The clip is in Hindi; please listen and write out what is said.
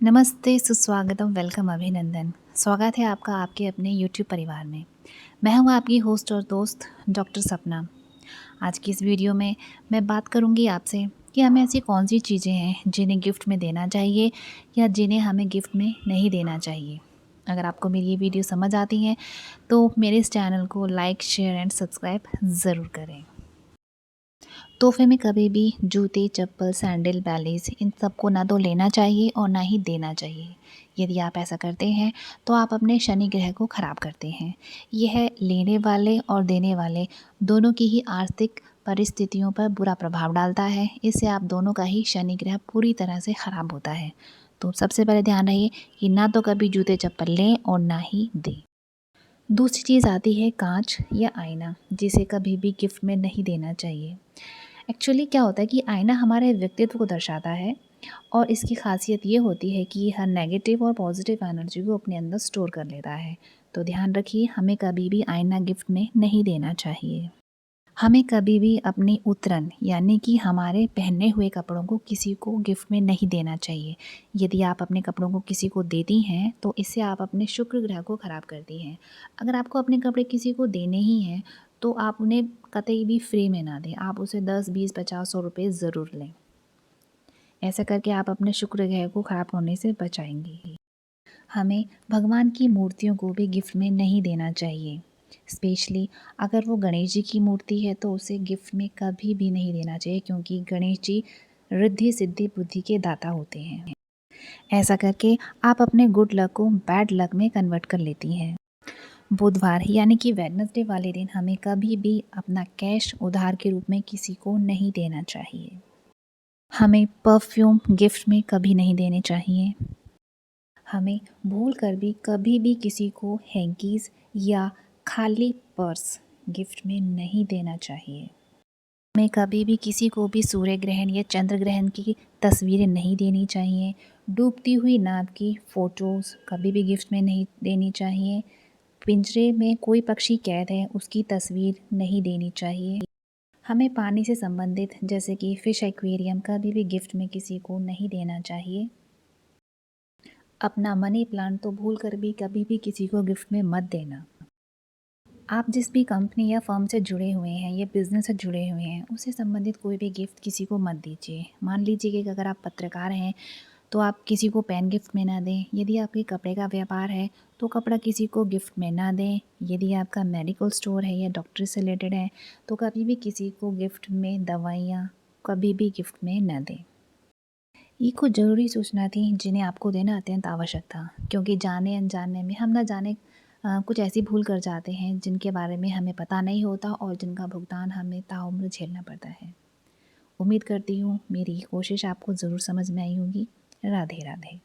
नमस्ते, सुस्वागतम, वेलकम, अभिनंदन। स्वागत है आपका आपके अपने यूट्यूब परिवार में। मैं हूँ आपकी होस्ट और दोस्त डॉक्टर सपना। आज की इस वीडियो में मैं बात करूँगी आपसे कि हमें ऐसी कौन-सी चीज़ें हैं जिन्हें गिफ्ट में देना चाहिए या जिन्हें हमें गिफ्ट में नहीं देना चाहिए। अगर आपको मेरी ये वीडियो समझ आती है तो मेरे इस चैनल को लाइक, शेयर एंड सब्सक्राइब ज़रूर करें। तोहफे में कभी भी जूते, चप्पल, सैंडल, बैलीज़ इन सबको ना तो लेना चाहिए और ना ही देना चाहिए। यदि आप ऐसा करते हैं तो आप अपने शनि ग्रह को ख़राब करते हैं। यह लेने वाले और देने वाले दोनों की ही आर्थिक परिस्थितियों पर बुरा प्रभाव डालता है। इससे आप दोनों का ही शनि ग्रह पूरी तरह से ख़राब होता है। तो सबसे पहले ध्यान रहे कि ना तो कभी जूते चप्पल लें और ना ही दें। दूसरी चीज़ आती है कांच या आईना, जिसे कभी भी गिफ्ट में नहीं देना चाहिए। एक्चुअली क्या होता है कि आईना हमारे व्यक्तित्व को दर्शाता है और इसकी खासियत ये होती है कि हर नेगेटिव और पॉजिटिव एनर्जी को अपने अंदर स्टोर कर लेता है। तो ध्यान रखिए, हमें कभी भी आईना गिफ्ट में नहीं देना चाहिए। हमें कभी भी अपनी उतरन यानी कि हमारे पहने हुए कपड़ों को किसी को गिफ्ट में नहीं देना चाहिए। यदि आप अपने कपड़ों को किसी को देती हैं तो इससे आप अपने शुक्र ग्रह को ख़राब करती हैं। अगर आपको अपने कपड़े किसी को देने ही हैं तो आप उन्हें कतई भी फ्री में ना दें, आप उसे 10, 20, 50, 100 रुपये ज़रूर लें। ऐसा करके आप अपने शुक्र ग्रह को ख़राब होने से बचाएंगी। हमें भगवान की मूर्तियों को भी गिफ्ट में नहीं देना चाहिए। स्पेशली अगर वो गणेश जी की मूर्ति है तो उसे गिफ्ट में कभी भी नहीं देना चाहिए, क्योंकि गणेश जी रिद्धि सिद्धि बुद्धि के दाता होते हैं। ऐसा करके आप अपने गुड लक को बैड लक में कन्वर्ट कर लेती हैं। बुधवार यानी कि वेडनेसडे वाले दिन हमें कभी भी अपना कैश उधार के रूप में किसी को नहीं देना चाहिए। हमें परफ्यूम गिफ्ट में कभी नहीं देने चाहिए। हमें भूल कर भी कभी भी किसी को हैंकीज़ या खाली पर्स गिफ्ट में नहीं देना चाहिए। हमें कभी भी किसी को भी सूर्य ग्रहण या चंद्र ग्रहण की तस्वीरें नहीं देनी चाहिए। डूबती हुई नाव की फ़ोटोज़ कभी भी गिफ्ट में नहीं देनी चाहिए। पिंजरे में कोई पक्षी कैद है उसकी तस्वीर नहीं देनी चाहिए। हमें पानी से संबंधित जैसे कि फ़िश एक्वेरियम कभी भी गिफ्ट में किसी को नहीं देना चाहिए। अपना मनी प्लांट तो भूल कर भी कभी भी किसी को गिफ्ट में मत देना। आप जिस भी कंपनी या फर्म से जुड़े हुए हैं या बिज़नेस से जुड़े हुए हैं उससे संबंधित कोई भी गिफ्ट किसी को मत दीजिए। मान लीजिए कि अगर आप पत्रकार हैं तो आप किसी को पेन गिफ्ट में ना दें। यदि आपके कपड़े का व्यापार है तो कपड़ा किसी को गिफ्ट में ना दें। यदि आपका मेडिकल स्टोर है या डॉक्टर से रिलेटेड है तो कभी भी किसी को गिफ्ट में दवाइयाँ कभी भी गिफ्ट में ना दें। ये कुछ ज़रूरी सूचना थी जिन्हें आपको देना अत्यंत आवश्यक था, क्योंकि जाने अनजाने में हम ना जाने कुछ ऐसी भूल कर जाते हैं जिनके बारे में हमें पता नहीं होता और जिनका भुगतान हमें ताउम्र झेलना पड़ता है। उम्मीद करती हूँ मेरी कोशिश आपको ज़रूर समझ में आई होगी। राधे राधे।